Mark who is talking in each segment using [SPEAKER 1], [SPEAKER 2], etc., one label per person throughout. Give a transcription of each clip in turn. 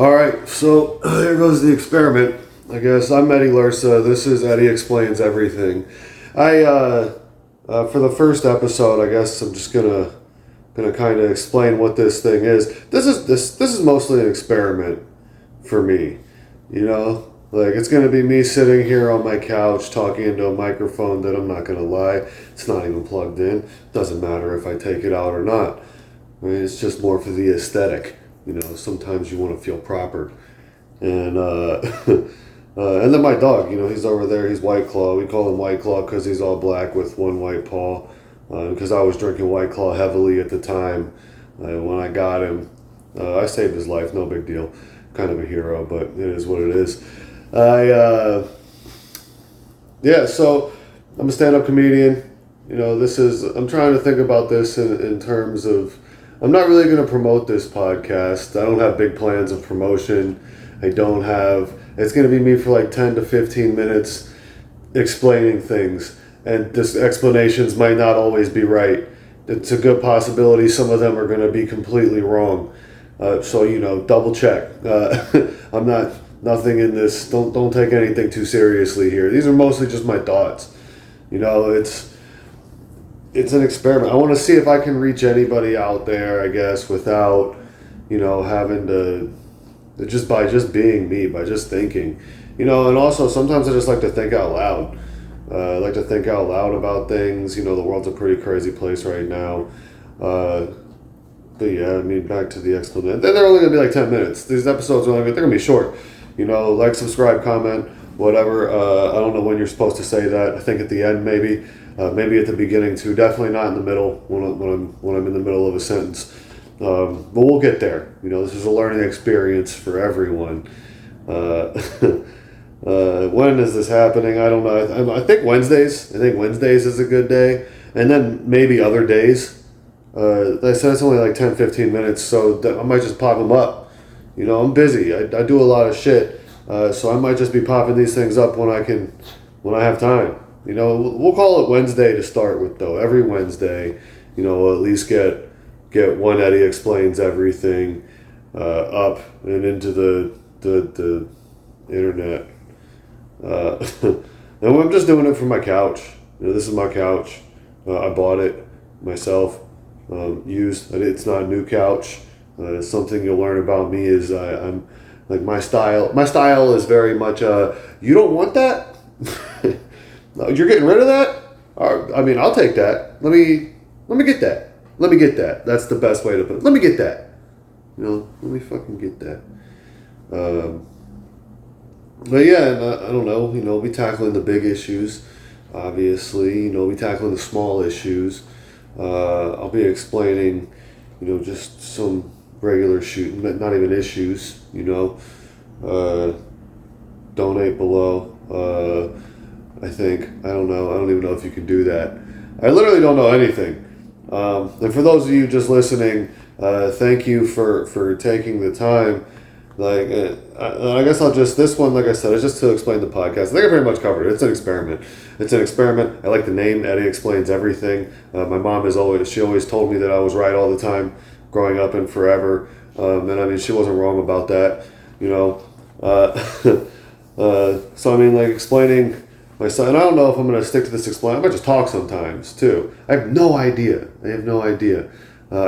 [SPEAKER 1] All right, so here goes the experiment. I guess I'm Eddie Lursa. This is Eddie Explains Everything. For the first episode, I guess I'm just gonna kind of explain what this thing is. This is mostly an experiment for me. Like it's gonna be me sitting here on my couch talking into a microphone that I'm not gonna lie, it's not even plugged in. Doesn't matter if I take it out or not. I mean, it's just more for the aesthetic. Sometimes you want to feel proper. And and then my dog, he's over there. He's White Claw. We call him White Claw because he's all black with one white paw. Because I was drinking White Claw heavily at the time when I got him. I saved his life. No big deal. Kind of a hero, but it is what it is. So I'm a stand-up comedian. I'm trying to think about this in terms of, I'm not really going to promote this podcast. I don't have big plans of promotion. It's going to be me for like 10 to 15 minutes explaining things. And this explanations might not always be right. It's a good possibility some of them are going to be completely wrong. So double check. Nothing in this, don't take anything too seriously here. These are mostly just my thoughts. It's an experiment. I want to see if I can reach anybody out there, I guess, without, having to, by just being me, by just thinking. And also sometimes I just like to think out loud. I like to think out loud about things. The world's a pretty crazy place right now. But yeah, I mean, back to the explanation. They're only going to be like 10 minutes. These episodes they're going to be short. Like, subscribe, comment, whatever. I don't know when you're supposed to say that. I think at the end, maybe. Maybe at the beginning too. Definitely not in the middle when I'm in the middle of a sentence. But we'll get there. This is a learning experience for everyone. When is this happening? I don't know. I think Wednesdays. I think Wednesdays is a good day, and then maybe other days. I said it's only like 10, 15 minutes, so I might just pop them up. I'm busy. I do a lot of shit, so I might just be popping these things up when I have time. We'll call it Wednesday to start with, though. Every Wednesday, we'll at least get one Eddie Explains Everything up and into the internet. And I'm just doing it from my couch. This is my couch. I bought it myself, used. It's not a new couch. Something you'll learn about me is I'm like my style. My style is very much you don't want that. You're getting rid of that? I mean, I'll take that. Let me get that. Let me get that. That's the best way to put it. Let me get that. Let me fucking get that. But yeah, I don't know. We'll be tackling the big issues, obviously. We'll be tackling the small issues. I'll be explaining, just some regular shooting, not even issues. Donate below. I think. I don't know. I don't even know if you can do that. I literally don't know anything. And for those of you just listening, thank you for taking the time. I guess this one, like I said, is just to explain the podcast. I think I pretty much covered it. It's an experiment. I like the name, Eddie Explains Everything. My mom she always told me that I was right all the time, growing up and forever. And I mean, she wasn't wrong about that, so I mean, like, explaining my son, and I don't know if I'm going to stick to this explain. I might just talk sometimes too. I have no idea. I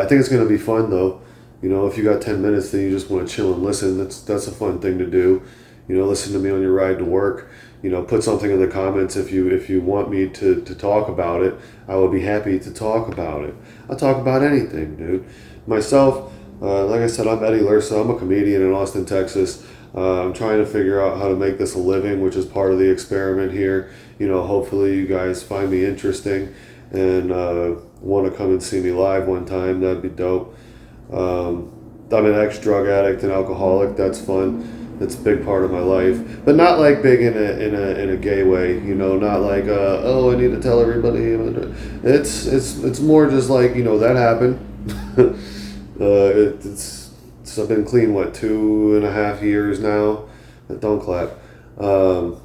[SPEAKER 1] think it's going to be fun though. If you got 10 minutes, then you just want to chill and listen. That's a fun thing to do. Listen to me on your ride to work. Put something in the comments if you want me to talk about it. I will be happy to talk about it. I'll talk about anything, dude. Myself, like I said, I'm Eddie Lursa. I'm a comedian in Austin, Texas. I'm trying to figure out how to make this a living, which is part of the experiment here. Hopefully you guys find me interesting and want to come and see me live one time. That'd be dope. I'm an ex-drug addict and alcoholic. That's fun. That's a big part of my life, but not like big in a gay way. Not like I need to tell everybody. It's more just like that happened. I've been clean, 2.5 years now? Don't clap. And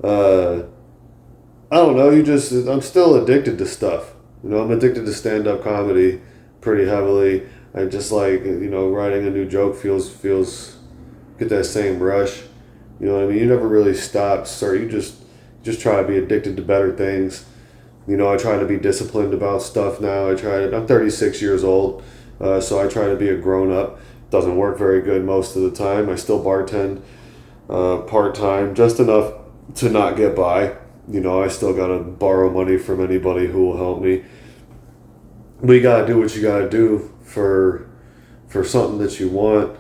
[SPEAKER 1] I don't know, I'm still addicted to stuff. I'm addicted to stand-up comedy pretty heavily. I just like, writing a new joke feels get that same rush. You know what I mean? You never really stop, sir. You just try to be addicted to better things. I try to be disciplined about stuff now. I'm 36 years old, so I try to be a grown up. Doesn't work very good most of the time. I still bartend part time, just enough to not get by. I still gotta borrow money from anybody who will help me. But you gotta do what you gotta do for something that you want.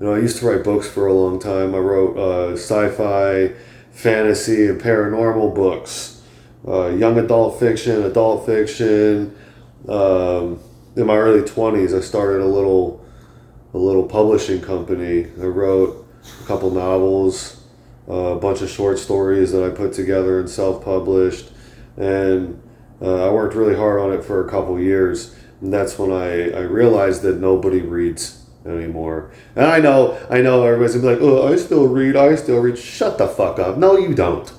[SPEAKER 1] I used to write books for a long time. I wrote sci-fi, fantasy, and paranormal books, young adult fiction. In my early 20s, I started a little publishing company. I wrote a couple novels, a bunch of short stories that I put together and self-published, and I worked really hard on it for a couple years. And that's when I realized that nobody reads anymore. And I know everybody's gonna be like, oh, I still read. Shut the fuck up. No, you don't.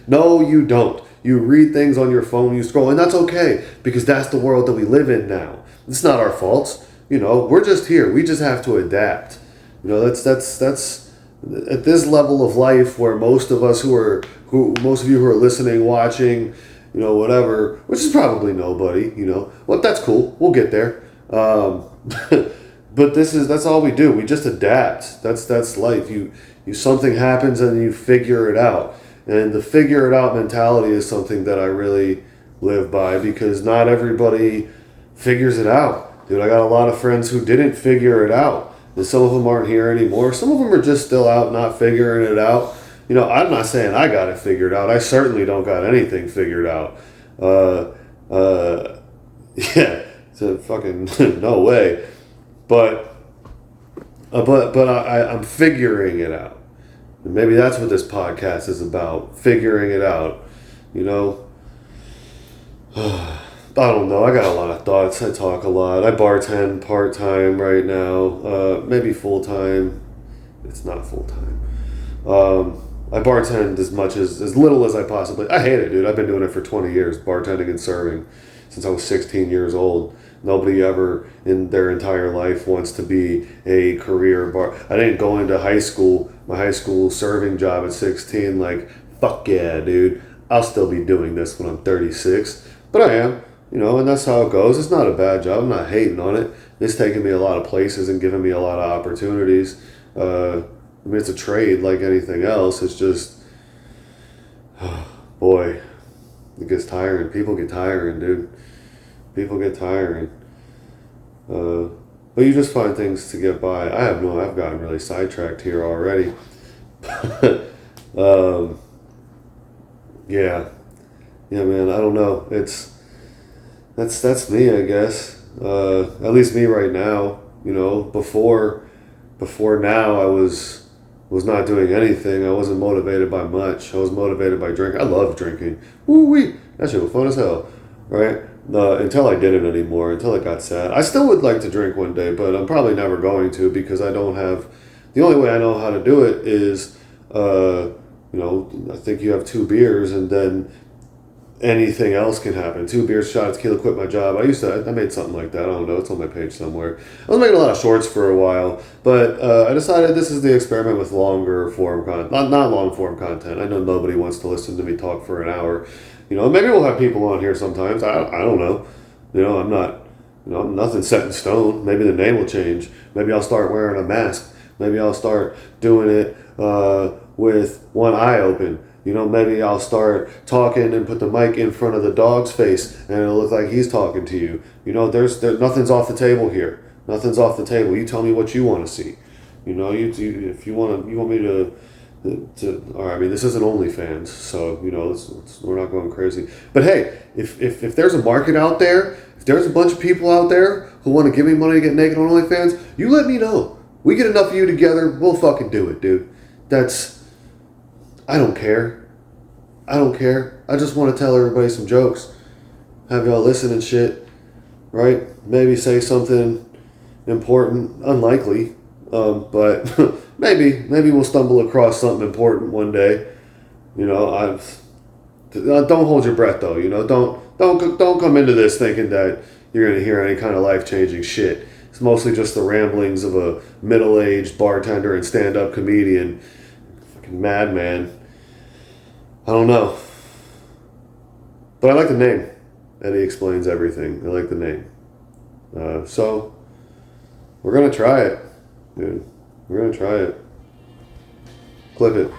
[SPEAKER 1] No, you don't. You read things on your phone, you scroll, and that's okay, because that's the world that we live in now. It's not our faults. We're just here. We just have to adapt. That's at this level of life where most of us most of you who are listening, watching, whatever, which is probably nobody, well, that's cool. We'll get there. But that's all we do. We just adapt. That's life. Something happens and you figure it out. And the figure it out mentality is something that I really live by, because not everybody figures it out. Dude, I got a lot of friends who didn't figure it out. And some of them aren't here anymore. Some of them are just still out not figuring it out. I'm not saying I got it figured out. I certainly don't got anything figured out. Yeah, it's a fucking no way. But I'm figuring it out. And maybe that's what this podcast is about, figuring it out. I don't know. I got a lot of thoughts. I talk a lot. I bartend part-time right now. Maybe full-time. It's not full-time. I bartend as little as I possibly. I hate it, dude. I've been doing it for 20 years, bartending and serving, since I was 16 years old. Nobody ever in their entire life wants to be a career bar. I didn't go into my high school serving job at 16, like, fuck yeah, dude. I'll still be doing this when I'm 36. But I am, and that's how it goes. It's not a bad job. I'm not hating on it. It's taken me a lot of places and given me a lot of opportunities. It's a trade like anything else. It's just, boy, it gets tiring. People get tiring, dude. People get tiring. But you just find things to get by. I've gotten really sidetracked here already. Yeah, man, I don't know. That's me, I guess. At least me right now. Before now, I was not doing anything. I wasn't motivated by much. I was motivated by drinking. I love drinking. Woo-wee. That shit was fun as hell, right? Until I didn't anymore, until it got sad. I still would like to drink one day, but I'm probably never going to, because I don't have... The only way I know how to do it is, I think you have 2 beers and then anything else can happen. 2 beers, shot of tequila, quit my job. I made something like that. I don't know. It's on my page somewhere. I was making a lot of shorts for a while, but I decided this is the experiment with longer form content. Not long form content. I know nobody wants to listen to me talk for an hour. Maybe we'll have people on here sometimes. I don't know. I'm not, I'm nothing set in stone. Maybe the name will change. Maybe I'll start wearing a mask. Maybe I'll start doing it with one eye open. Maybe I'll start talking and put the mic in front of the dog's face and it'll look like he's talking to you. There's nothing's off the table here. Nothing's off the table. You tell me what you want to see. If you want me to all right, I mean, this isn't OnlyFans, so we're not going crazy. But hey, if there's a market out there, if there's a bunch of people out there who want to give me money to get naked on OnlyFans, you let me know. We get enough of you together, we'll fucking do it, dude. I don't care. I just want to tell everybody some jokes, have y'all listen and shit, right? Maybe say something important, unlikely, but maybe we'll stumble across something important one day. Don't hold your breath though. Don't come into this thinking that you're gonna hear any kind of life-changing shit. It's mostly just the ramblings of a middle-aged bartender and stand-up comedian. Fucking madman. I don't know. But I like the name. Eddie Explains Everything. I like the name. So, we're going to try it, dude. We're going to try it. Clip it.